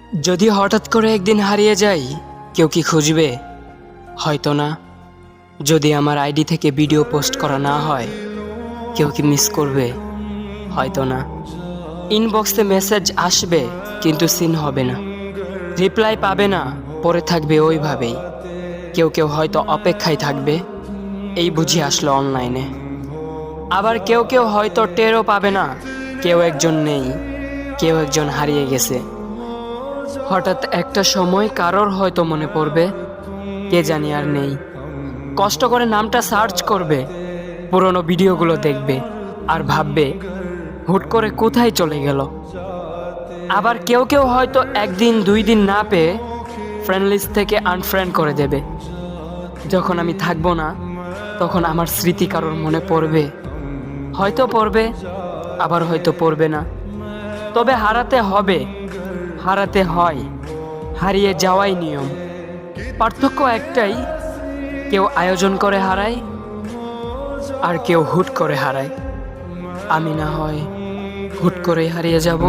যদি হঠাৎ করে একদিন হারিয়ে যাই, কেউ কি খুঁজবে? হয়তো না। যদি আমার আইডি থেকে ভিডিও পোস্ট করা না হয়, কেউ কি মিস করবে? হয়তো না। ইনবক্সে মেসেজ আসবে কিন্তু সিন হবে না, রিপ্লাই পাবে না, পরে থাকবে ওইভাবেই। কেউ কেউ হয়তো অপেক্ষায় থাকবে, এই বুঝি আসলো অনলাইনে। আবার কেউ কেউ হয়তো টেরও পাবে না, কেউ একজন নেই, কেউ একজন হারিয়ে গেছে। হঠাৎ একটা সময় কারোর হয়তো মনে পড়বে, কে জানি আর নেই। কষ্ট করে নামটা সার্চ করবে, পুরনো ভিডিওগুলো দেখবে আর ভাববে হুট করে কোথায় চলে গেল। আবার কেউ কেউ হয়তো একদিন দুই দিন না পেয়ে ফ্রেন্ড লিস্ট থেকে আনফ্রেন্ড করে দেবে। যখন আমি থাকবো না, তখন আমার স্মৃতি কারোর মনে পড়বে, হয়তো পড়বে, আবার হয়তো পড়বে না। তবে হারাতে হবে, হারাতে হয়, হারিয়ে যাওয়াই নিয়ম। পার্থক্য একটাই, কেউ আয়োজন করে হারায় আর কেউ হুট করে হারায়। আমি না হয় হুট করেই হারিয়ে যাব।